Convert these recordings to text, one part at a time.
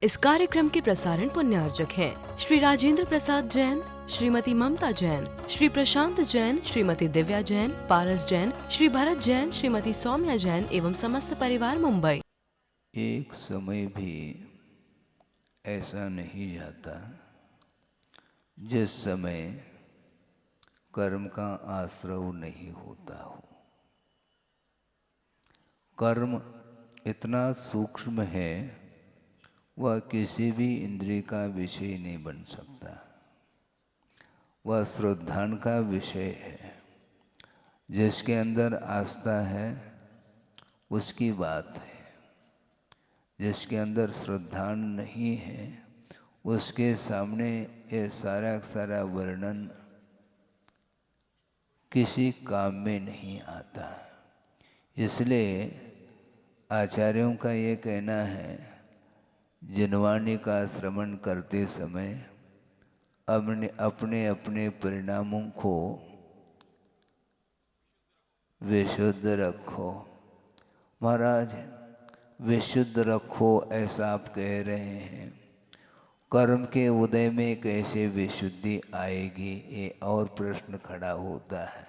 इस कार्यक्रम के प्रसारण पुण्यार्जक हैं श्री राजेंद्र प्रसाद जैन, श्रीमती ममता जैन, श्री प्रशांत जैन, श्रीमती दिव्या जैन, पारस जैन, श्री भरत जैन, श्रीमती सौम्या जैन एवं समस्त परिवार मुंबई। एक समय भी ऐसा नहीं जाता जिस समय कर्म का आश्रव नहीं होता हो। कर्म इतना सूक्ष्म है, वह किसी भी इंद्रिय का विषय नहीं बन सकता। वह श्रद्धान का विषय है। जिसके अंदर आस्था है उसकी बात है। जिसके अंदर श्रद्धा नहीं है उसके सामने ये सारा सारा वर्णन किसी काम में नहीं आता। इसलिए आचार्यों का ये कहना है, जिनवाणी का श्रवण करते समय अपने अपने परिणामों को विशुद्ध रखो। महाराज, विशुद्ध रखो ऐसा आप कह रहे हैं, कर्म के उदय में कैसे विशुद्धि आएगी, ये और प्रश्न खड़ा होता है।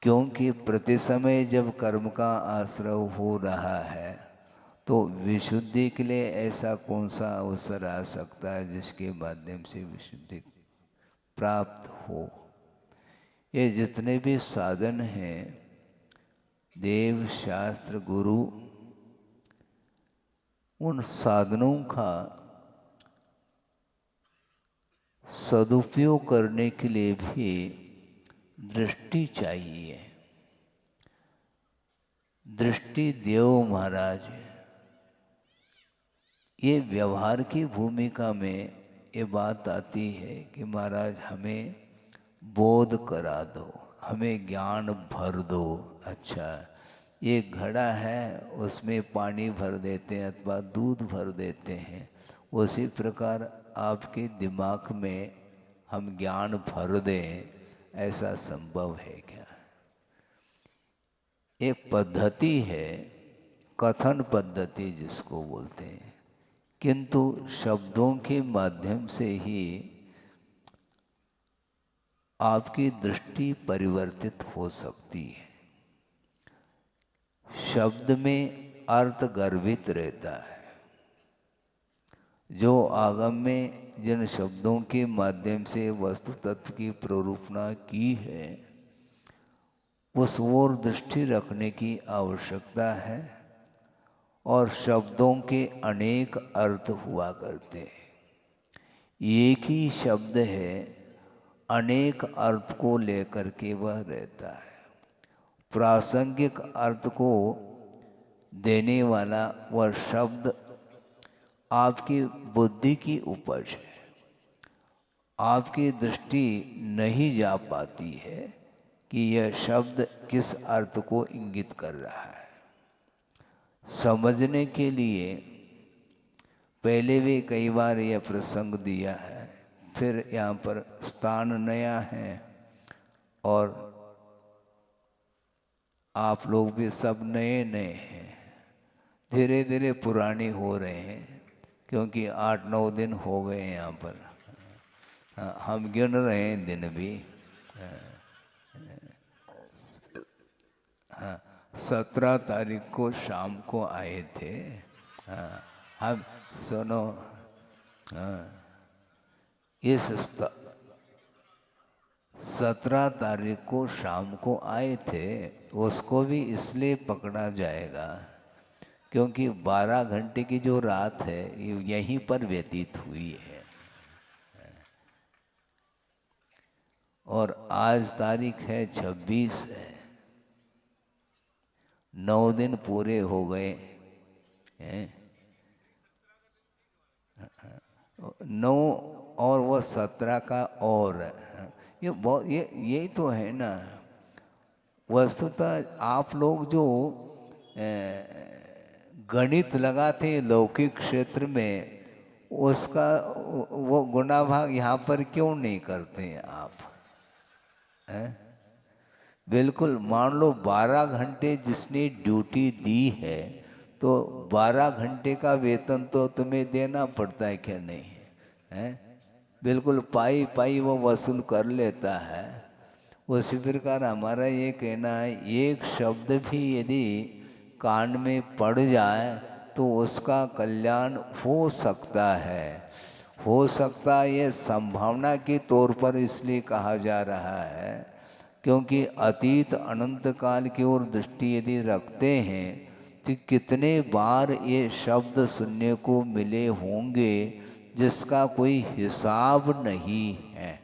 क्योंकि प्रति समय जब कर्म का आश्रव हो रहा है तो विशुद्धि के लिए ऐसा कौन सा अवसर आ सकता है जिसके माध्यम से विशुद्धि प्राप्त हो। ये जितने भी साधन हैं, देव शास्त्र गुरु, उन साधनों का सदुपयोग करने के लिए भी दृष्टि चाहिए। दृष्टि देव महाराज। ये व्यवहार की भूमिका में ये बात आती है कि महाराज हमें बोध करा दो, हमें ज्ञान भर दो। अच्छा, ये घड़ा है उसमें पानी भर देते हैं अथवा दूध भर देते हैं, उसी प्रकार आपके दिमाग में हम ज्ञान भर दें, ऐसा संभव है क्या? एक पद्धति है, कथन पद्धति जिसको बोलते हैं, किंतु शब्दों के माध्यम से ही आपकी दृष्टि परिवर्तित हो सकती है। शब्द में अर्थ गर्भित रहता है। जो आगम में जिन शब्दों के माध्यम से वस्तु तत्व की प्ररूपणा की है, उस ओर दृष्टि रखने की आवश्यकता है। और शब्दों के अनेक अर्थ हुआ करते हैं। एक ही शब्द है, अनेक अर्थ को लेकर के वह रहता है। प्रासंगिक अर्थ को देने वाला वह शब्द आपकी बुद्धि की उपज है। आपकी दृष्टि नहीं जा पाती है कि यह शब्द किस अर्थ को इंगित कर रहा है। समझने के लिए पहले भी कई बार यह प्रसंग दिया है, फिर यहाँ पर स्थान नया है और आप लोग भी सब नए नए हैं। धीरे धीरे पुरानी हो रहे हैं, क्योंकि 8-9 दिन हो गए हैं यहाँ पर। हम गिन रहे हैं दिन भी। हाँ, 17 तारीख को शाम को आए थे। हाँ, हम सुनो, हाँ, इस 17 तारीख को शाम को आए थे। उसको भी इसलिए पकड़ा जाएगा क्योंकि 12 घंटे की जो रात है ये यहीं पर व्यतीत हुई है। और आज तारीख है 26 है। 9 दिन पूरे हो गए हैं। 9 और वो 17 का और ये बहुत यही तो है ना। वस्तुतः आप लोग जो गणित लगाते लौकिक क्षेत्र में, उसका वो गुणा भाग यहाँ पर क्यों नहीं करते हैं आप? बिल्कुल मान लो 12 घंटे जिसने ड्यूटी दी है तो 12 घंटे का वेतन तो तुम्हें देना पड़ता है क्या नहीं है? बिल्कुल पाई पाई वो वसूल कर लेता है। उसी प्रकार हमारा ये कहना है, एक शब्द भी यदि कान में पड़ जाए तो उसका कल्याण हो सकता है। हो सकता है ये संभावना के तौर पर इसलिए कहा जा रहा है क्योंकि अतीत अनंत काल की ओर दृष्टि यदि रखते हैं तो कितने बार ये शब्द सुनने को मिले होंगे जिसका कोई हिसाब नहीं है,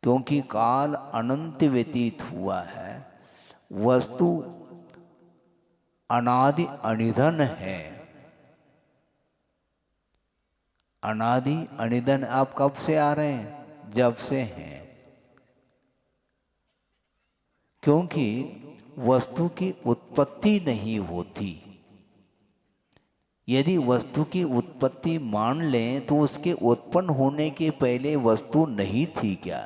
क्योंकि काल अनंत व्यतीत हुआ है। वस्तु अनादि अनिधन है। अनादि अनिधन आप कब से आ रहे हैं? जब से हैं। क्योंकि वस्तु की उत्पत्ति नहीं होती। यदि वस्तु की उत्पत्ति मान लें तो उसके उत्पन्न होने के पहले वस्तु नहीं थी क्या?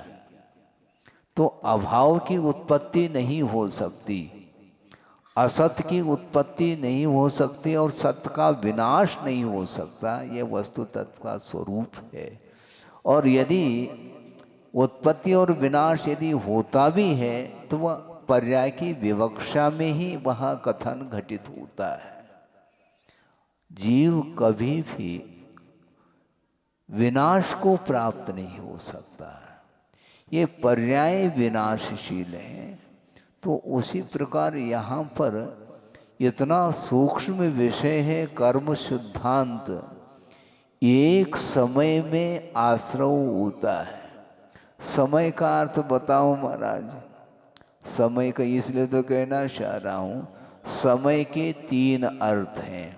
तो अभाव की उत्पत्ति नहीं हो सकती, असत की उत्पत्ति नहीं हो सकती और सत्य का विनाश नहीं हो सकता। ये वस्तु तत्व का स्वरूप है। और यदि उत्पत्ति और विनाश यदि होता भी है तो वह पर्याय की विवक्षा में ही वह कथन घटित होता है। जीव कभी भी विनाश को प्राप्त नहीं हो सकता। ये पर्याय विनाशशील है। तो उसी प्रकार यहाँ पर इतना सूक्ष्म विषय है कर्म सिद्धांत। एक समय में आश्रव होता है। समय का अर्थ बताओ महाराज। समय का इसलिए तो कहना चाह रहा हूँ, समय के 3 अर्थ हैं।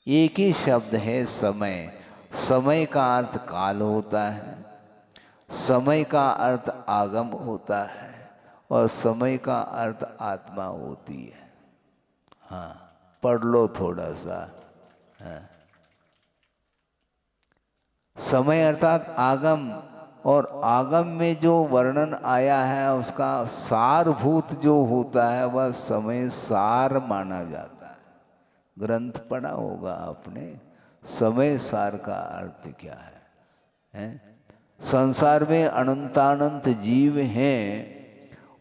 एक ही शब्द है समय। समय का अर्थ काल होता है, समय का अर्थ आगम होता है और समय का अर्थ आत्मा होती है। हाँ, पढ़ लो थोड़ा सा। हाँ। समय अर्थात आगम, और आगम में जो वर्णन आया है उसका सारभूत जो होता है वह समय सार माना जाता है। ग्रंथ पढ़ा होगा आपने, समय सार का अर्थ क्या है? संसार में अनंतानंत जीव हैं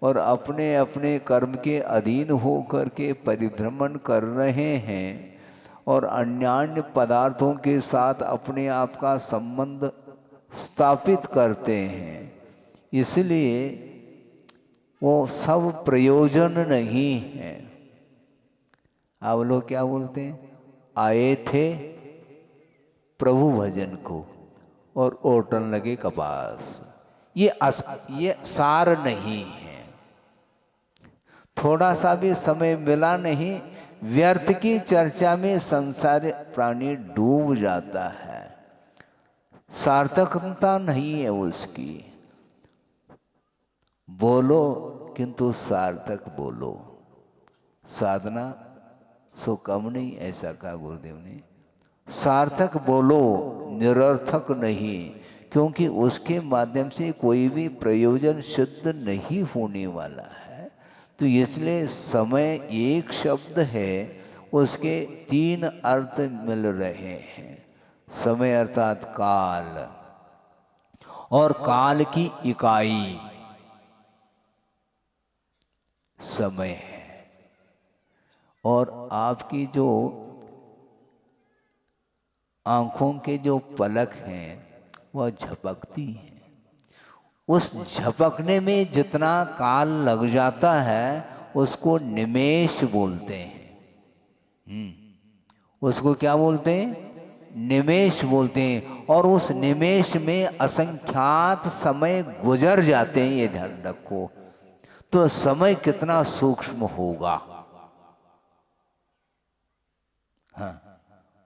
और अपने अपने कर्म के अधीन होकर के परिभ्रमण कर रहे हैं और अन्यान्य पदार्थों के साथ अपने आप का संबंध स्थापित करते हैं। इसलिए वो सब प्रयोजन नहीं है। आप लोग क्या बोलते हैं? आए थे प्रभु भजन को और ओटन लगे कपास। ये सार नहीं है। थोड़ा सा भी समय मिला नहीं, व्यर्थ की चर्चा में संसार प्राणी डूब जाता है। सार्थकता नहीं है उसकी। बोलो किंतु सार्थक बोलो। साधना सो कम नहीं, ऐसा कहा गुरुदेव ने। सार्थक बोलो, निरर्थक नहीं, क्योंकि उसके माध्यम से कोई भी प्रयोजन सिद्ध नहीं होने वाला है। तो इसलिए समय एक शब्द है, उसके 3 अर्थ मिल रहे हैं। समय अर्थात काल, और काल की इकाई समय है। और आपकी जो आंखों के जो पलक हैं वह झपकती हैं। उस झपकने में जितना काल लग जाता है उसको निमेष बोलते हैं। उसको क्या बोलते हैं? निमेष बोलते हैं। और उस निमेष में असंख्यात समय गुजर जाते हैं। ये ध्यान रखो। तो समय कितना सूक्ष्म होगा। हाँ,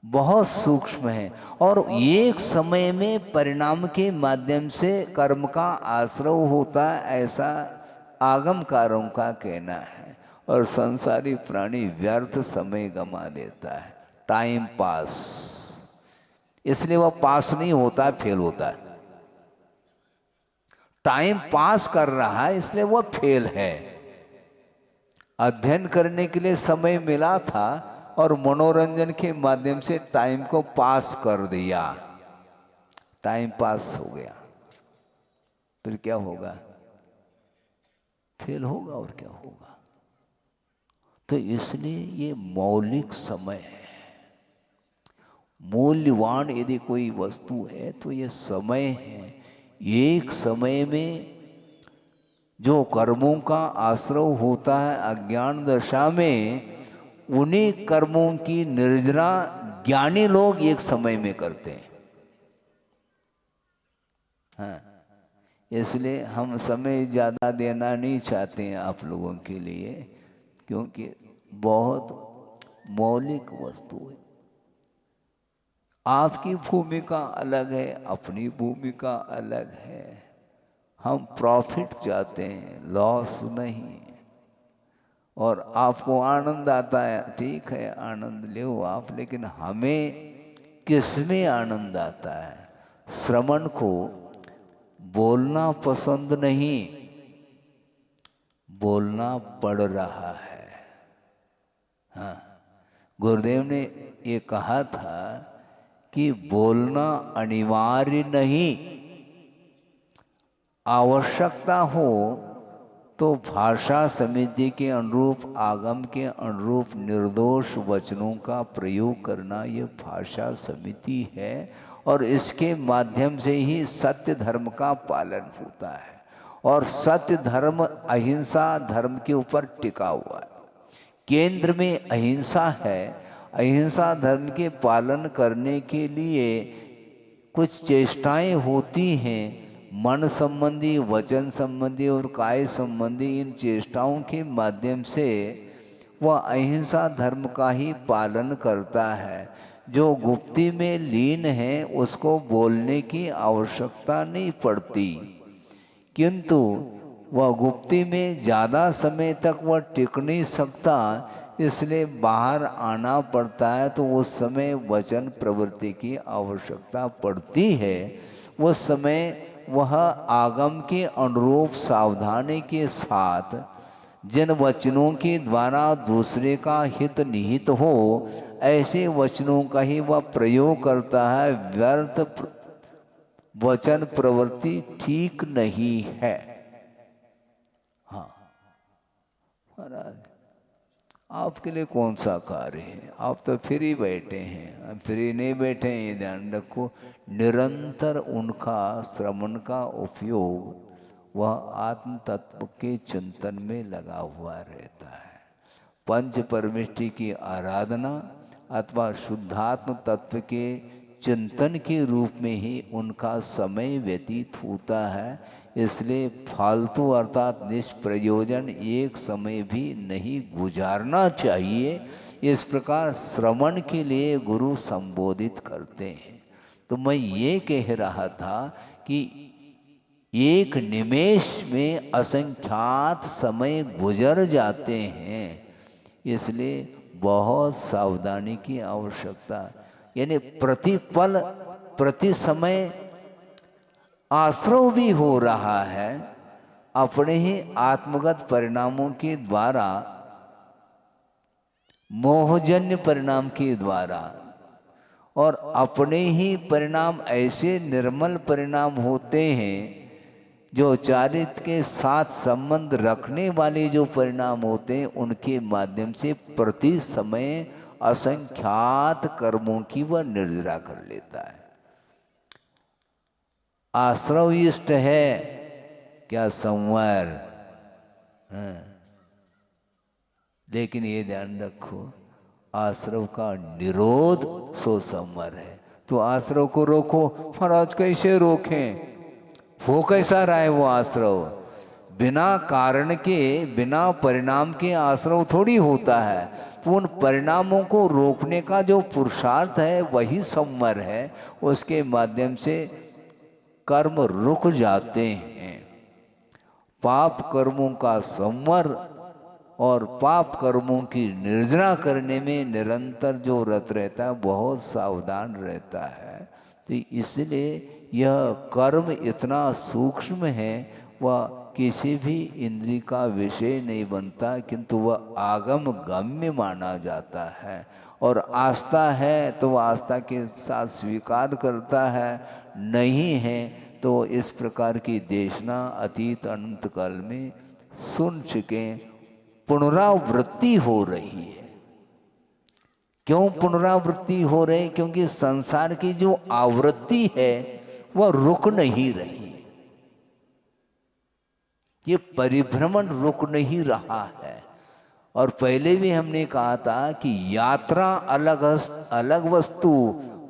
बहुत सूक्ष्म है। और एक समय में परिणाम के माध्यम से कर्म का आश्रव होता है, ऐसा आगमकारों का कहना है। और संसारी प्राणी व्यर्थ समय गमा देता है, टाइम पास। इसलिए वह पास नहीं होता, फेल होता है। टाइम पास कर रहा है इसलिए वह फेल है। अध्ययन करने के लिए समय मिला था और मनोरंजन के माध्यम से टाइम को पास कर दिया, टाइम पास हो गया, फिर क्या होगा? फेल होगा और क्या होगा। तो इसलिए ये मौलिक समय है, मूल्यवान यदि कोई वस्तु है तो ये समय है। एक समय में जो कर्मों का आश्रव होता है अज्ञान दशा में, उन्हीं कर्मों की निर्जना ज्ञानी लोग एक समय में करते हैं। हाँ, इसलिए हम समय ज़्यादा देना नहीं चाहते हैं आप लोगों के लिए, क्योंकि बहुत मौलिक वस्तु है। आपकी भूमिका अलग है, अपनी भूमिका अलग है। हम प्रॉफिट चाहते हैं, लॉस नहीं। और आपको आनंद आता है, ठीक है, आनंद लो आप, लेकिन हमें किसमें आनंद आता है? श्रवण को बोलना पसंद नहीं, बोलना पड़ रहा है। हाँ, गुरुदेव ने ये कहा था कि बोलना अनिवार्य नहीं, आवश्यकता हो तो भाषा समिति के अनुरूप, आगम के अनुरूप निर्दोष वचनों का प्रयोग करना ये भाषा समिति है। और इसके माध्यम से ही सत्य धर्म का पालन होता है। और सत्य धर्म अहिंसा धर्म के ऊपर टिका हुआ है। केंद्र में अहिंसा है। अहिंसा धर्म के पालन करने के लिए कुछ चेष्टाएं होती हैं, मन संबंधी, वचन संबंधी और काय संबंधी। इन चेष्टाओं के माध्यम से वह अहिंसा धर्म का ही पालन करता है। जो गुप्ती में लीन है उसको बोलने की आवश्यकता नहीं पड़ती, किंतु वह गुप्ती में ज़्यादा समय तक वह टिक नहीं सकता, इसलिए बाहर आना पड़ता है। तो उस समय वचन प्रवृत्ति की आवश्यकता पड़ती है। उस समय वह आगम के अनुरूप सावधानी के साथ जिन वचनों के द्वारा दूसरे का हित निहित हो, ऐसे वचनों का ही वह प्रयोग करता है। व्यर्थ वचन प्रवृत्ति ठीक नहीं है। हाँ महाराज, आपके लिए कौन सा कार्य है? आप तो फ्री बैठे हैं। फ्री नहीं बैठे हैं, ये ध्यान रखो। निरंतर उनका श्रवण का उपयोग वह आत्म तत्व के चिंतन में लगा हुआ रहता है। पंच परमेष्टि की आराधना अथवा शुद्धात्म तत्व के चिंतन के रूप में ही उनका समय व्यतीत होता है। इसलिए फालतू अर्थात निष्प्रयोजन एक समय भी नहीं गुजारना चाहिए। इस प्रकार श्रवण के लिए गुरु संबोधित करते हैं। तो मैं ये कह रहा था कि एक निमेष में असंख्यात समय गुजर जाते हैं, इसलिए बहुत सावधानी की आवश्यकता। यानी प्रतिपल प्रति समय आश्रव भी हो रहा है अपने ही आत्मगत परिणामों के द्वारा, मोहजन्य परिणाम के द्वारा। और अपने ही परिणाम ऐसे निर्मल परिणाम होते हैं जो चारित्र के साथ संबंध रखने वाले जो परिणाम होते हैं, उनके माध्यम से प्रति समय असंख्यात कर्मों की वह निर्जरा कर लेता है। आश्रव इष्ट है क्या संवर, लेकिन ये ध्यान रखो, आश्रव का निरोध सो संवर है। तो आश्रव को रोको। महाराज कैसे रोकें? हो कैसा रहा है वो आश्रव? बिना कारण के, बिना परिणाम के आश्रव थोड़ी होता है। तो उन परिणामों को रोकने का जो पुरुषार्थ है वही संवर है। उसके माध्यम से कर्म रुक जाते हैं। पाप कर्मों का संवर और पाप कर्मों की निर्जना करने में निरंतर जो रत रहता है, बहुत सावधान रहता है। तो इसलिए यह कर्म इतना सूक्ष्म है वह किसी भी इंद्री का विषय नहीं बनता, किंतु वह आगम गम्य माना जाता है। और आस्था है तो वह आस्था के साथ स्वीकार करता है, नहीं है तो इस प्रकार की देशना अतीत अनंत काल में सुन चुके। पुनरावृत्ति हो रही है। क्यों पुनरावृत्ति हो रही? क्योंकि संसार की जो आवृत्ति है वह रुक नहीं रही, ये परिभ्रमण रुक नहीं रहा है। और पहले भी हमने कहा था कि यात्रा अलग वस्तु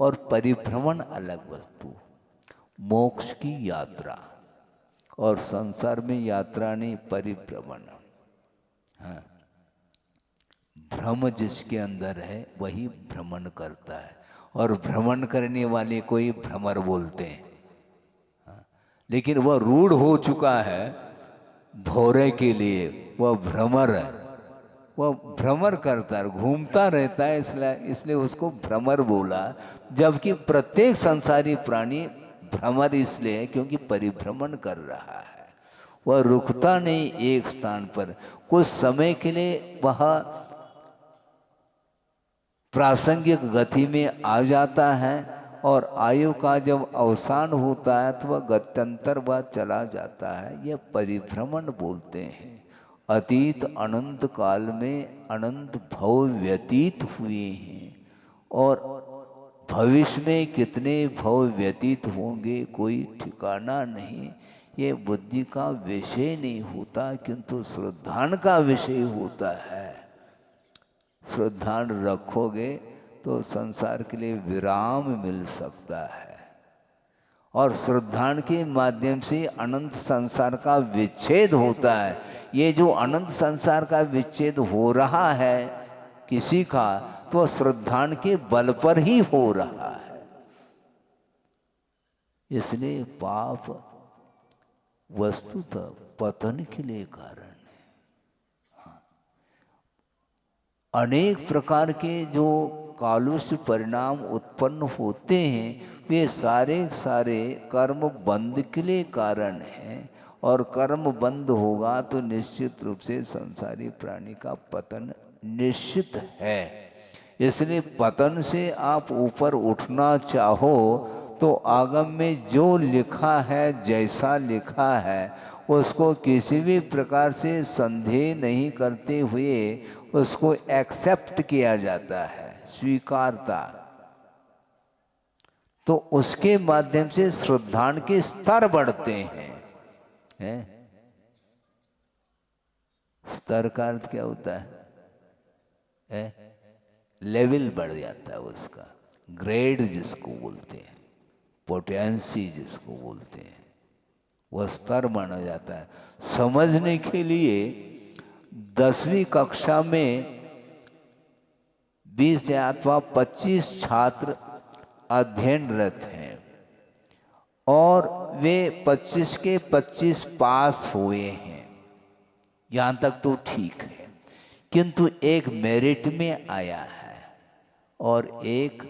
और परिभ्रमण अलग वस्तु। मोक्ष की यात्रा और संसार में यात्रा नहीं, परिभ्रमण। हाँ, भ्रम जिसके अंदर है वही भ्रमण करता है, और भ्रमण करने वाले को ही भ्रमर बोलते हैं। हाँ, लेकिन वह रूढ़ हो चुका है भौरे के लिए, वह भ्रमर है, वह भ्रमर करता है, घूमता रहता है, इसलिए उसको भ्रमर बोला। जबकि प्रत्येक संसारी प्राणी भ्रमर इसलिए है क्योंकि परिभ्रमण कर रहा है, वह रुकता नहीं एक स्थान पर। कुछ समय के लिए वह प्रासंगिक गति में आ जाता है, और आयु का जब अवसान होता है तो वह गत्यंतर वह चला जाता है। यह परिभ्रमण बोलते हैं। अतीत अनंत काल में अनंत भव व्यतीत हुए हैं, और भविष्य में कितने भव व्यतीत होंगे कोई ठिकाना नहीं। ये बुद्धि का विषय नहीं होता, किंतु श्रद्धान का विषय होता है। श्रद्धान रखोगे तो संसार के लिए विराम मिल सकता है, और श्रद्धान के माध्यम से अनंत संसार का विच्छेद होता है। ये जो अनंत संसार का विच्छेद हो रहा है किसी का, तो श्रद्धान के बल पर ही हो रहा है। इसलिए पाप वस्तुतः पतन के लिए कारण है। हाँ। अनेक प्रकार के जो कालुष्य परिणाम उत्पन्न होते हैं वे सारे कर्म बंध के लिए कारण हैं, और कर्म बंद होगा तो निश्चित रूप से संसारी प्राणी का पतन निश्चित है। इसलिए पतन से आप ऊपर उठना चाहो तो आगम में जो लिखा है, जैसा लिखा है, उसको किसी भी प्रकार से संदेह नहीं करते हुए उसको एक्सेप्ट किया जाता है, स्वीकारता। तो उसके माध्यम से श्रद्धान के स्तर बढ़ते हैं। स्तर का अर्थ क्या होता है? लेवल बढ़ जाता है उसका, ग्रेड जिसको बोलते हैं, पोटेंसी जिसको बोलते हैं, वह स्तर माना जाता है। समझने के लिए 10वीं कक्षा में 20 अथवा 25 छात्र अध्ययनरत हैं, और वे 25 के 25 पास हुए हैं। यहाँ तक तो ठीक है, किंतु एक मेरिट में आया है और एक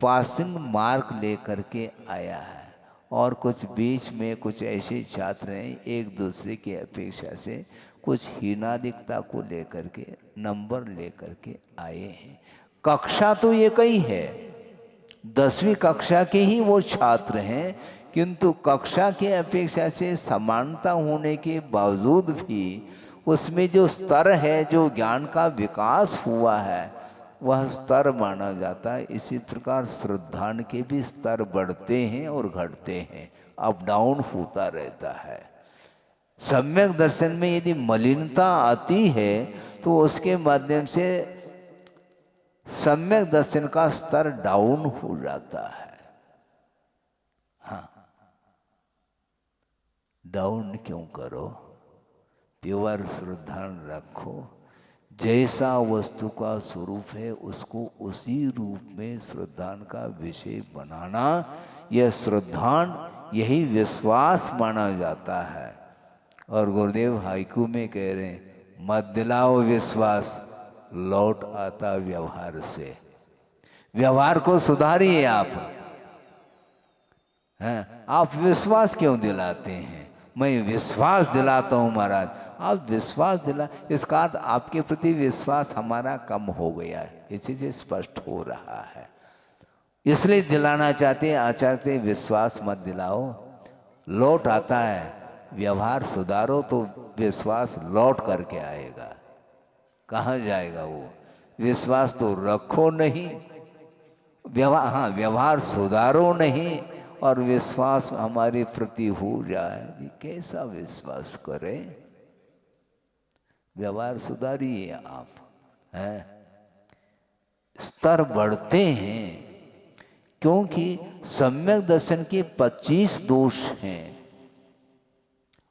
पासिंग मार्क लेकर के आया है, और कुछ बीच में कुछ ऐसे छात्र हैं एक दूसरे की अपेक्षा से कुछ हीनादिकता को लेकर के नंबर लेकर के आए हैं। कक्षा तो एक ही है, 10वीं कक्षा के ही वो छात्र हैं, किंतु कक्षा के अपेक्षा से समानता होने के बावजूद भी उसमें जो स्तर है, जो ज्ञान का विकास हुआ है, वह स्तर माना जाता है। इसी प्रकार श्रद्धान के भी स्तर बढ़ते हैं और घटते हैं, अप डाउन होता रहता है। सम्यक दर्शन में यदि मलिनता आती है तो उसके माध्यम से सम्यक दर्शन का स्तर डाउन हो जाता है। हाँ, डाउन क्यों करो, प्योर श्रद्धान रखो। जैसा वस्तु का स्वरूप है उसको उसी रूप में श्रद्धान का विषय बनाना, यह श्रद्धान, यही विश्वास माना जाता है। और गुरुदेव हाइकू में कह रहे हैं, मत दिलाओ विश्वास, लौट आता व्यवहार से। व्यवहार को सुधारिए आप। हैं, आप विश्वास क्यों दिलाते हैं? मैं विश्वास दिलाता हूँ महाराज। आप विश्वास दिला, इसका अर्थ आपके प्रति विश्वास हमारा कम हो गया है, इसी से स्पष्ट हो रहा है। इसलिए दिलाना चाहते हैं आचार्य, विश्वास मत दिलाओ, लौट आता है। व्यवहार सुधारो तो विश्वास लौट करके आएगा। कहाँ जाएगा वो? विश्वास तो रखो नहीं, व्यवहार, हाँ व्यवहार सुधारो नहीं और विश्वास हमारे प्रति हो जाए। कैसा विश्वास करें? व्यवहार सुधारिए आप, हैं? स्तर बढ़ते हैं, क्योंकि सम्यक दर्शन के 25 दोष हैं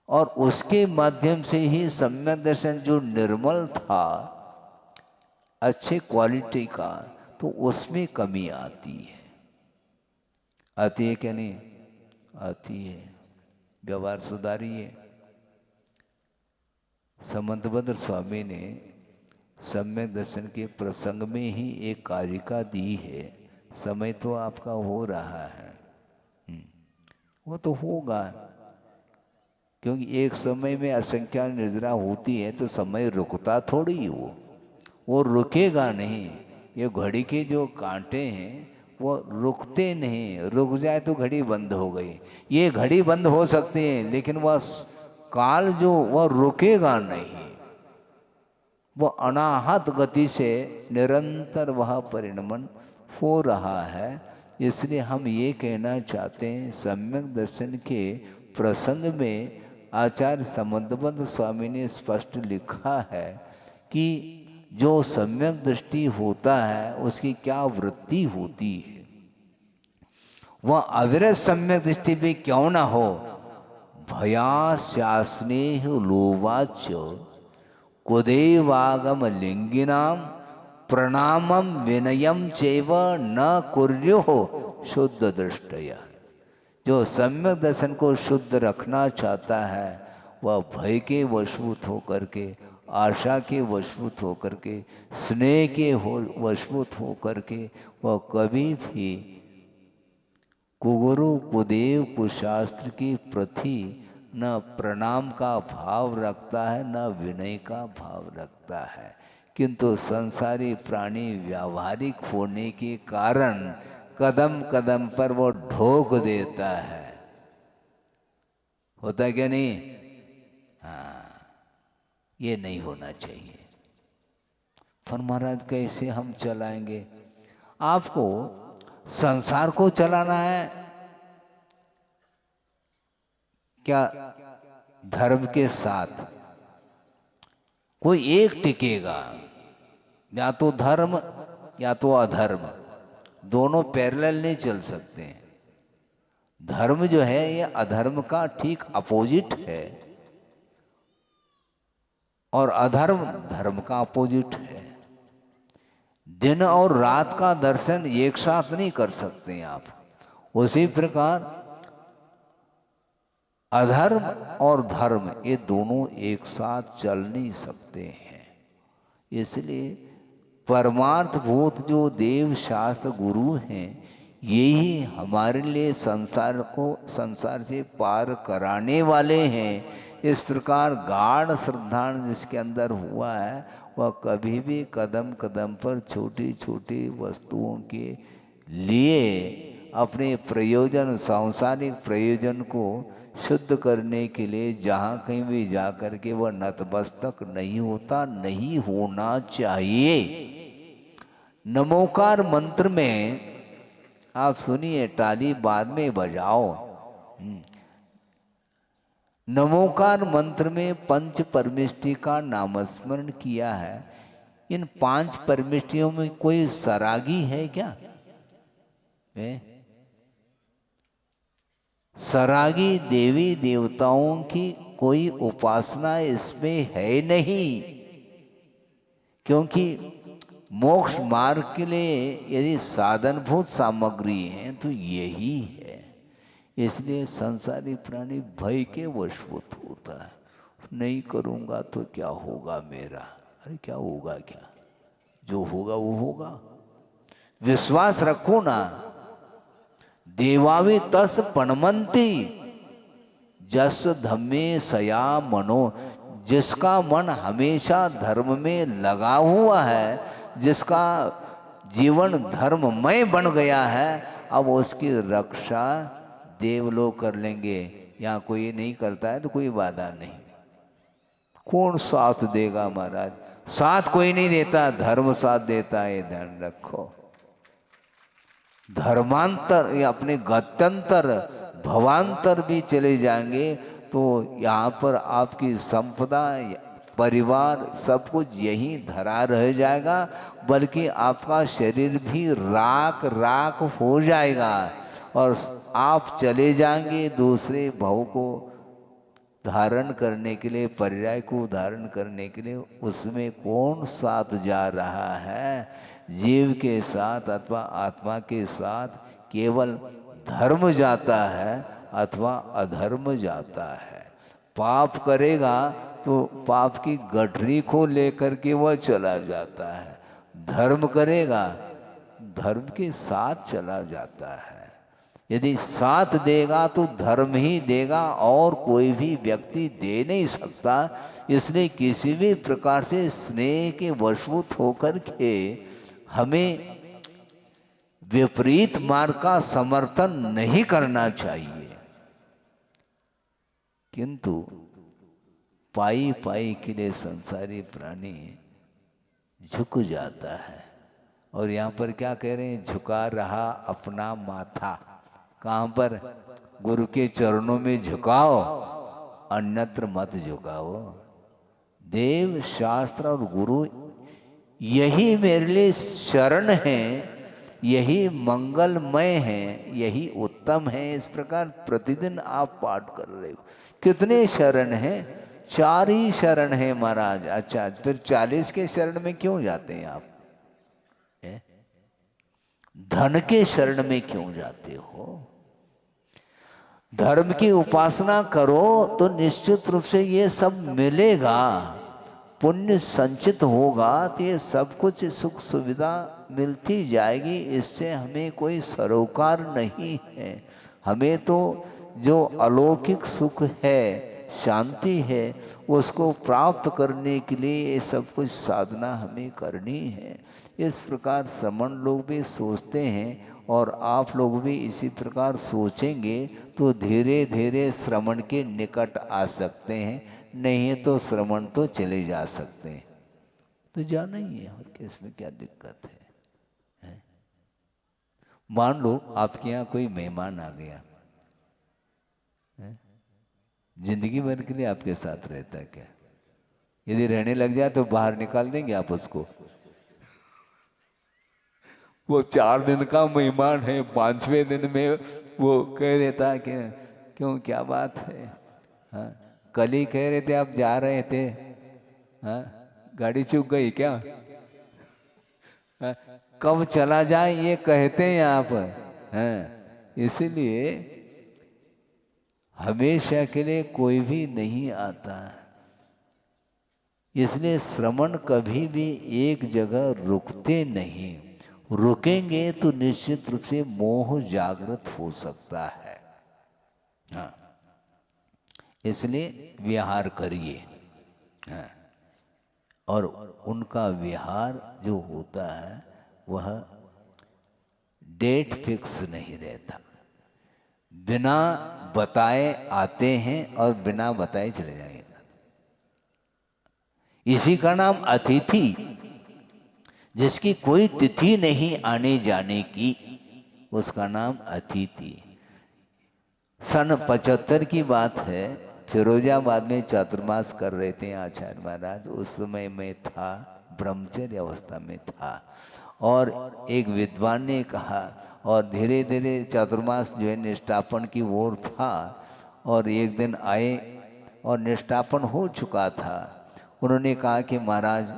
और उसके माध्यम से ही सम्यक दर्शन जो निर्मल था, अच्छे क्वालिटी का, तो उसमें कमी आती है। आती है क्या नहीं? आती है। व्यवहार सुधारिए। समंतभद्र स्वामी ने सम्यक दर्शन के प्रसंग में ही एक कारिका दी है। समय तो आपका हो रहा है, वो तो होगा, क्योंकि एक समय में असंख्या निर्जरा होती है तो समय रुकता थोड़ी वो रुकेगा नहीं। ये घड़ी के जो कांटे हैं वो रुकते नहीं, रुक जाए तो घड़ी बंद हो गई। ये घड़ी बंद हो सकती है लेकिन वह काल जो वह रुकेगा नहीं, वो अनाहत गति से निरंतर वह परिणमन हो रहा है। इसलिए हम ये कहना चाहते हैं, सम्यक दर्शन के प्रसंग में आचार्य समंतभद्र स्वामी ने स्पष्ट लिखा है कि जो सम्यक दृष्टि होता है उसकी क्या वृत्ति होती है। वह अविरत सम्यक दृष्टि भी क्यों ना हो, भयास्यास्नेह लोवाच कुदेवागम लिंगिनाम प्रणामम विनयम चैव न कुर्यो शुद्ध दृष्टया। जो सम्यक दर्शन को शुद्ध रखना चाहता है वह भय के वशभूत होकर के, आशा के वशभूत होकर के, स्नेह के वशभूत होकर के वह कभी भी कुगुरु कुदेव कुशास्त्र की प्रति न प्रणाम का भाव रखता है न विनय का भाव रखता है। किंतु संसारी प्राणी व्यावहारिक होने के कारण कदम कदम पर वो ढोक देता है। होता क्या नहीं? हाँ, ये नहीं होना चाहिए। पर महाराज कैसे हम चलाएंगे? आपको संसार को चलाना है क्या धर्म के साथ? कोई एक टिकेगा, या तो धर्म या तो अधर्म, दोनों पैरेलल नहीं चल सकते। धर्म जो है ये अधर्म का ठीक अपोजिट है और अधर्म धर्म का अपोजिट है। दिन और रात का दर्शन एक साथ नहीं कर सकते आप। उसी प्रकार अधर्म और धर्म ये दोनों एक साथ चल नहीं सकते हैं। इसलिए परमार्थ भूत जो देव शास्त्र गुरु हैं, यही हमारे लिए संसार को संसार से पार कराने वाले हैं। इस प्रकार गाढ़ श्रद्धा जिसके अंदर हुआ है वह कभी भी कदम कदम पर छोटी छोटी वस्तुओं के लिए अपने प्रयोजन, सांसारिक प्रयोजन को शुद्ध करने के लिए जहाँ कहीं भी जा कर के वह नतमस्तक नहीं होता, नहीं होना चाहिए। नमोकार मंत्र में आप सुनिए, टाली बाद में बजाओ। नमोकार मंत्र में पंच परमिष्टि का नामस्मरण किया है। इन 5 परमिष्टियों में कोई सरागी है क्या? सरागी देवी देवताओं की कोई उपासना इसमें है नहीं, क्योंकि मोक्ष मार्ग के लिए यदि साधनभूत सामग्री है तो यही है। इसलिए संसारी प्राणी भय के वशभूत होता है। नहीं करूँगा तो क्या होगा मेरा? अरे क्या होगा? क्या जो होगा वो होगा। विश्वास रखो ना। देवावि तस पणमंती, जस धम्मे सया मनो, जिसका मन हमेशा धर्म में लगा हुआ है, जिसका जीवन धर्ममय बन गया है, अब उसकी रक्षा देवलोग कर लेंगे। यहाँ कोई नहीं करता है तो कोई बाधा नहीं। कौन साथ देगा महाराज? साथ कोई नहीं देता, धर्म साथ देता है, ध्यान रखो। धर्मांतर या अपने गत्यंतर भवांतर भी चले जाएंगे तो यहाँ पर आपकी संपदा, परिवार, सब कुछ यहीं धरा रह जाएगा, बल्कि आपका शरीर भी राख राख हो जाएगा और आप चले जाएंगे दूसरे भव को धारण करने के लिए, पर्याय को धारण करने के लिए। उसमें कौन साथ जा रहा है? जीव के साथ अथवा आत्मा के साथ केवल धर्म जाता है अथवा अधर्म जाता है। पाप करेगा तो पाप की गठरी को लेकर के वह चला जाता है, धर्म करेगा धर्म के साथ चला जाता है। यदि साथ देगा तो धर्म ही देगा और कोई भी व्यक्ति दे नहीं सकता। इसलिए किसी भी प्रकार से स्नेह के वशभूत होकर के हमें विपरीत मार्ग का समर्थन नहीं करना चाहिए। किंतु पाई पाई के लिए संसारी प्राणी झुक जाता है। और यहाँ पर क्या कह रहे हैं? झुका रहा अपना माथा। कहाँ पर? गुरु के चरणों में झुकाओ, अन्यत्र मत झुकाओ। देव, शास्त्र और गुरु यही मेरे लिए शरण है, यही मंगलमय है, यही उत्तम है। इस प्रकार प्रतिदिन आप पाठ कर रहे हो। कितने शरण हैं? 4 ही शरण है महाराज। अच्छा, फिर 40 के शरण में क्यों जाते हैं आप? धन के शरण में क्यों जाते हो? धर्म की उपासना करो तो निश्चित रूप से ये सब मिलेगा, पुण्य संचित होगा तो ये सब कुछ सुख सुविधा मिलती जाएगी। इससे हमें कोई सरोकार नहीं है। हमें तो जो अलौकिक सुख है, शांति है, उसको प्राप्त करने के लिए ये सब कुछ साधना हमें करनी है। इस प्रकार श्रमण लोग भी सोचते हैं और आप लोग भी इसी प्रकार सोचेंगे तो धीरे धीरे श्रमण के निकट आ सकते हैं। नहीं तो श्रमण तो चले जा सकते हैं। तो जाना ही है, और इसमें क्या दिक्कत है? मान लो आपके यहाँ कोई मेहमान आ गया, जिंदगी भर के लिए आपके साथ रहता है क्या? यदि रहने लग जाए तो बाहर निकाल देंगे आप उसको? वो 4 दिन का मेहमान है, 5वें दिन में वो कह देता कि क्यों, क्या बात है? हाँ, कल ही कह रहे थे आप जा रहे थे, हाँ, गाड़ी चूक गई क्या? हाँ, कब चला जाए ये कहते हैं आप। हाँ, इसीलिए हमेशा के लिए कोई भी नहीं आता। इसलिए श्रमण कभी भी एक जगह रुकते नहीं। रुकेंगे तो निश्चित रूप से मोह जागृत हो सकता है। हाँ, इसलिए विहार करिए। हाँ, और उनका विहार जो होता है वह डेट फिक्स नहीं रहता। बिना बताए आते हैं और बिना बताए चले जाएंगे। इसी का नाम अतिथि। जिसकी कोई तिथि नहीं आने जाने की, उसका नाम अतिथि। सन 75 की बात है, फिरोजाबाद में चातुर्मास कर रहे थे आचार्य महाराज। उस समय में था, ब्रह्मचर्य अवस्था में था, और एक विद्वान ने कहा, और धीरे धीरे चातुर्मास जो है निष्ठापन की ओर था, और एक दिन आए और निष्ठापन हो चुका था। उन्होंने कहा कि महाराज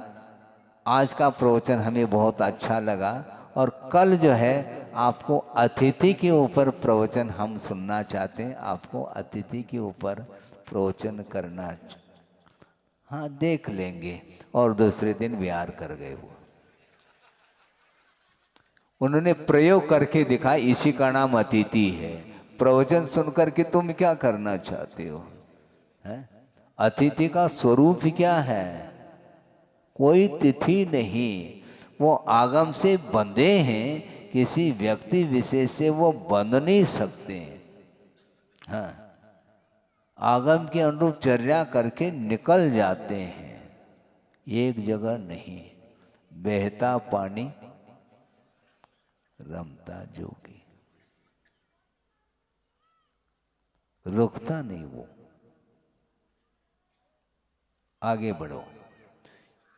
आज का प्रवचन हमें बहुत अच्छा लगा, और कल जो है आपको अतिथि के ऊपर प्रवचन हम सुनना चाहते हैं। आपको अतिथि के ऊपर प्रवचन करना। हाँ, देख लेंगे। और दूसरे दिन विहार कर गए। वो उन्होंने प्रयोग करके दिखा, इसी का नाम अतिथि है। प्रवचन सुनकर के तुम क्या करना चाहते हो? हैं? अतिथि का स्वरूप ही क्या है? कोई तिथि नहीं, वो आगम से बंधे हैं, किसी व्यक्ति विशेष से वो बंध नहीं सकते। हाँ, आगम के अनुरूप चर्या करके निकल जाते हैं, एक जगह नहीं। बहता पानी रमता जोगी, रुकता नहीं वो, आगे बढ़ो।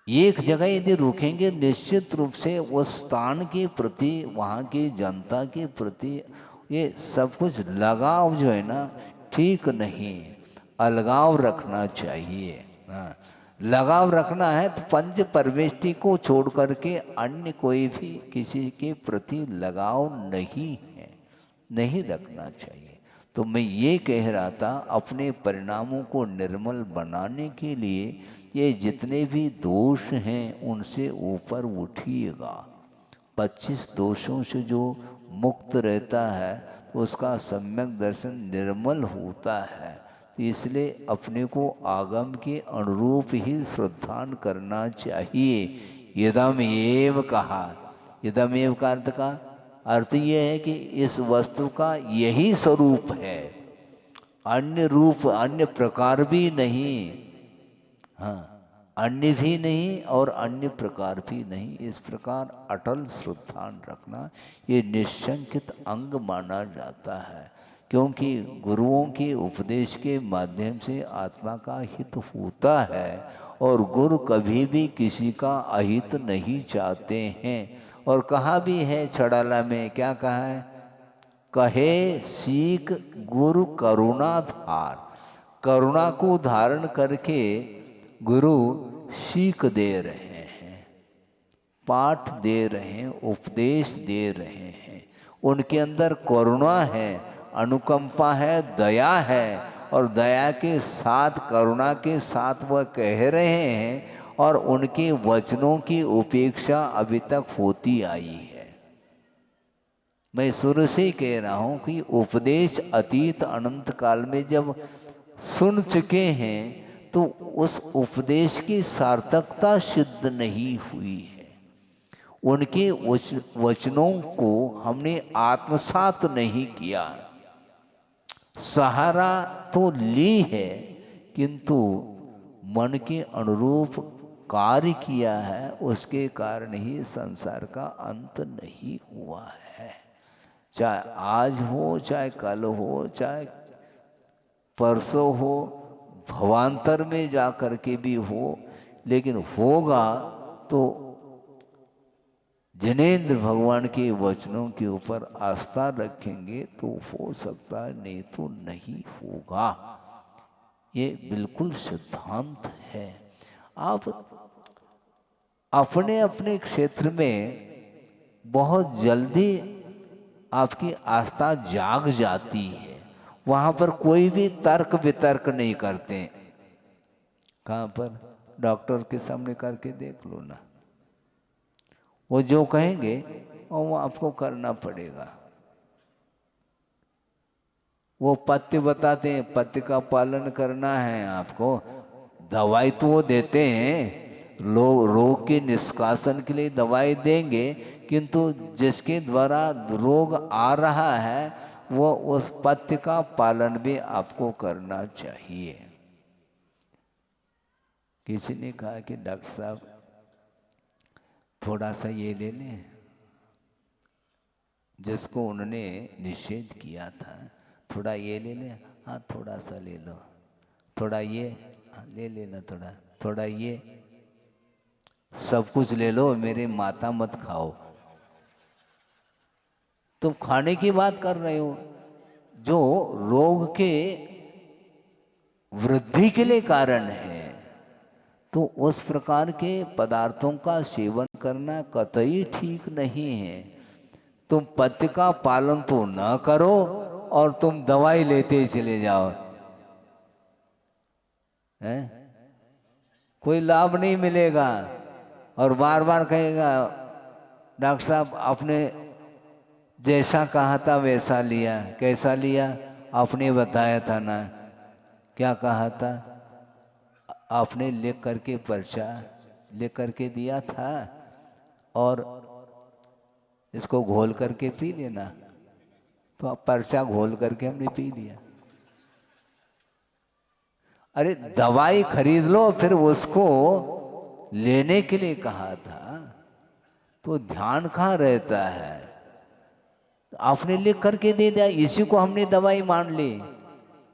एक जगह यदि रुकेंगे निश्चित रूप से उस स्थान के प्रति, वहाँ की जनता के प्रति ये सब कुछ लगाव जो है ना ठीक नहीं, अलगाव रखना चाहिए। हाँ, लगाव रखना है तो पंच परमेष्टि को छोड़ करके अन्य कोई भी किसी के प्रति लगाव नहीं है, नहीं रखना चाहिए। तो मैं ये कह रहा था, अपने परिणामों को निर्मल बनाने के लिए ये जितने भी दोष हैं उनसे ऊपर उठिएगा। 25 दोषों से जो मुक्त रहता है उसका सम्यक दर्शन निर्मल होता है। तो इसलिए अपने को आगम के अनुरूप ही श्रद्धान करना चाहिए। यदम एव कहा, यदम एव का अर्थ ये है कि इस वस्तु का यही स्वरूप है, अन्य रूप अन्य प्रकार भी नहीं। हाँ, अन्य भी नहीं और अन्य प्रकार भी नहीं। इस प्रकार अटल श्रद्धान रखना ये निश्चंकित अंग माना जाता है, क्योंकि गुरुओं के उपदेश के माध्यम से आत्मा का हित होता है और गुरु कभी भी किसी का अहित नहीं चाहते हैं। और कहा भी है छड़ाला में, क्या कहा है? कहे सीख गुरु करुणा धार। करुणा को धारण करके गुरु सीख दे रहे हैं, पाठ दे रहे हैं, उपदेश दे रहे हैं। उनके अंदर करुणा है, अनुकंपा है, दया है, और दया के साथ करुणा के साथ वह कह रहे हैं, और उनके वचनों की उपेक्षा अभी तक होती आई है। मैं शुरू से ही कह रहा हूं कि उपदेश अतीत अनंत काल में जब सुन चुके हैं तो उस उपदेश की सार्थकता सिद्ध नहीं हुई है। उनके वचनों को हमने आत्मसात नहीं किया। सहारा तो ली है किंतु मन के अनुरूप कार्य किया है, उसके कारण ही संसार का अंत नहीं हुआ है। चाहे आज हो, चाहे कल हो, चाहे परसों हो, भवांतर में जा कर के भी हो, लेकिन होगा तो जिनेंद्र भगवान के वचनों के ऊपर आस्था रखेंगे तो हो सकता है, नहीं तो नहीं होगा। ये बिल्कुल सिद्धांत है। आप अपने अपने क्षेत्र में बहुत जल्दी आपकी आस्था जाग जाती है, वहां पर कोई भी तर्क वितर्क नहीं करते। कहाँ पर? डॉक्टर के सामने करके देख लो ना, वो जो कहेंगे वो आपको करना पड़ेगा। वो पथ्य बताते हैं, पथ्य का पालन करना है आपको। दवाई तो वो देते हैं, रोग के निष्कासन के लिए दवाई देंगे, किंतु जिसके द्वारा रोग आ रहा है वो उस पथ्य का पालन भी आपको करना चाहिए। किसी ने कहा कि डॉक्टर साहब थोड़ा सा ये ले लें, जिसको उन्होंने निषेध किया था, थोड़ा ये ले लें, हाँ थोड़ा सा ले लो, थोड़ा ये ले लेना, थोड़ा ये, सब कुछ ले लो, मेरे माता मत खाओ। तुम खाने की बात कर रहे हो, जो रोग के वृद्धि के लिए कारण है, तो उस प्रकार के पदार्थों का सेवन करना कतई ठीक नहीं है। तुम पथ्य का पालन तो न करो और तुम दवाई लेते चले जाओ, हैं? कोई लाभ नहीं मिलेगा। और बार बार कहेगा डॉक्टर साहब आपने जैसा कहा था वैसा लिया। कैसा लिया? आपने बताया था ना, क्या कहा था? आपने लिख करके पर्चा लिख करके दिया था और इसको घोल करके पी लेना। तो आप पर्चा घोल करके हमने पी लिया। अरे दवाई खरीद लो, फिर उसको लेने के लिए कहा था, तो ध्यान कहाँ रहता है? आपने लिख करके दे दिया, इसी को हमने दवाई मान ली।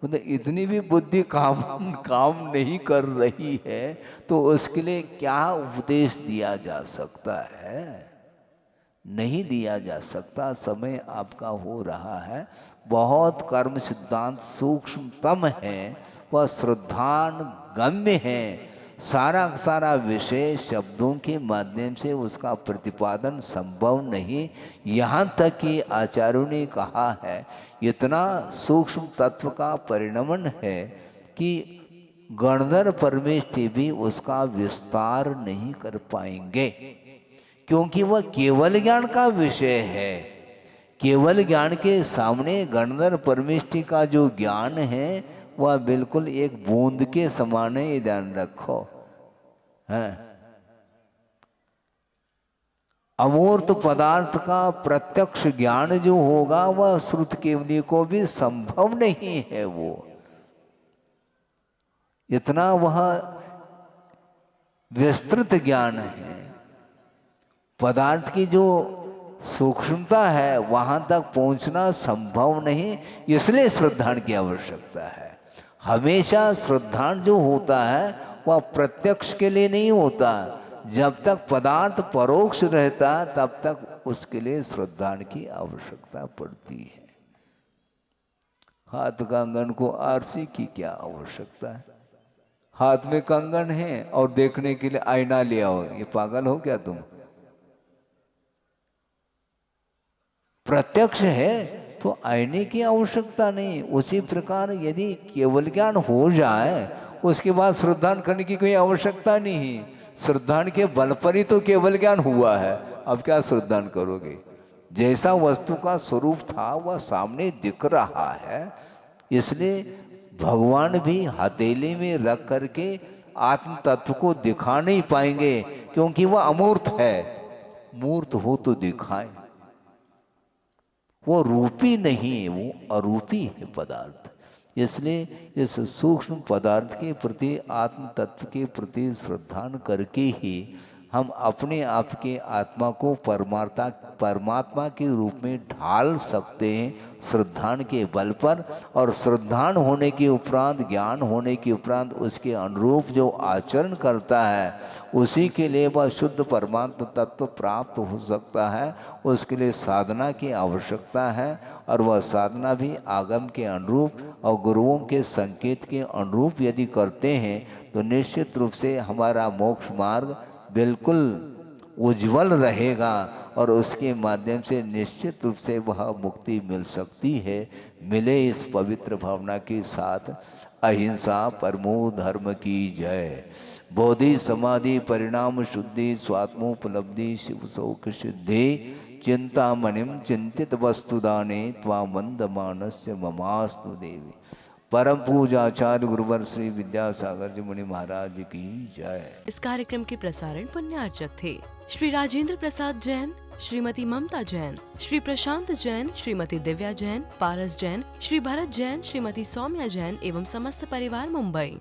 मतलब इतनी भी बुद्धि काम नहीं कर रही है, तो उसके लिए क्या उपदेश दिया जा सकता है? नहीं दिया जा सकता। समय आपका हो रहा है। बहुत कर्म सिद्धांत सूक्ष्मतम है, वह श्रद्धान गम्य है। सारा सारा विषय शब्दों के माध्यम से उसका प्रतिपादन संभव नहीं। यहाँ तक कि आचार्यों ने कहा है, इतना सूक्ष्म तत्व का परिणमन है कि गणधर परमेष्ठी भी उसका विस्तार नहीं कर पाएंगे, क्योंकि वह केवल ज्ञान का विषय है। केवल ज्ञान के सामने गणधर परमेष्ठी का जो ज्ञान है वह बिल्कुल एक बूंद के समान है, ये ध्यान रखो। है अमूर्त पदार्थ का प्रत्यक्ष ज्ञान जो होगा वह श्रुत केवली को भी संभव नहीं है। वो इतना वह विस्तृत ज्ञान है। पदार्थ की जो सूक्ष्मता है वहां तक पहुंचना संभव नहीं, इसलिए श्रद्धान की आवश्यकता है। हमेशा श्रद्धान जो होता है वह प्रत्यक्ष के लिए नहीं होता। जब तक पदार्थ परोक्ष रहता तब तक उसके लिए श्रद्धान की आवश्यकता पड़ती है। हाथ कंगन को आरसी की क्या आवश्यकता है? हाथ में कंगन है और देखने के लिए आईना ले आओ, ये पागल हो क्या तुम? प्रत्यक्ष है तो आईने की आवश्यकता नहीं। उसी प्रकार यदि केवल ज्ञान हो जाए उसके बाद श्रद्धान करने की कोई आवश्यकता नहीं। श्रद्धान के बल पर ही तो केवल ज्ञान हुआ है, अब क्या श्रद्धान करोगे? जैसा वस्तु का स्वरूप था वह सामने दिख रहा है, इसलिए भगवान भी हथेली में रख करके आत्म तत्व को दिखा नहीं पाएंगे, क्योंकि वह अमूर्त है। मूर्त हो तो दिखाए, वो रूपी नहीं है, वो अरूपी है पदार्थ। इसलिए इस सूक्ष्म पदार्थ के प्रति, आत्म तत्व के प्रति श्रद्धान करके ही हम अपने आप के आत्मा को परमात्मा के रूप में ढाल सकते हैं श्रद्धान के बल पर। और श्रद्धान होने के उपरांत, ज्ञान होने के उपरांत उसके अनुरूप जो आचरण करता है उसी के लिए वह शुद्ध परमात्मा तत्व प्राप्त हो सकता है। उसके लिए साधना की आवश्यकता है, और वह साधना भी आगम के अनुरूप और गुरुओं के संकेत के अनुरूप यदि करते हैं तो निश्चित रूप से हमारा मोक्ष मार्ग बिल्कुल उज्जवल रहेगा, और उसके माध्यम से निश्चित रूप से वह मुक्ति मिल सकती है। मिले इस पवित्र भावना के साथ। अहिंसा परमो धर्म की जय। बोधि समाधि परिणाम शुद्धि स्वात्मोपलब्धि शिव शोक सिद्धि। चिंतामणिम चिंतित वस्तुदाने त्वामंद मानस्य ममास्तु देवी। परम पूजाचार्य गुरुवर श्री विद्यासागर जी मुनि महाराज की जय। इस कार्यक्रम के प्रसारण पुण्यार्चक थे श्री राजेंद्र प्रसाद जैन, श्रीमती ममता जैन, श्री प्रशांत जैन, श्रीमती दिव्या जैन, पारस जैन, श्री भरत जैन, श्रीमती सौम्या जैन एवं समस्त परिवार मुंबई।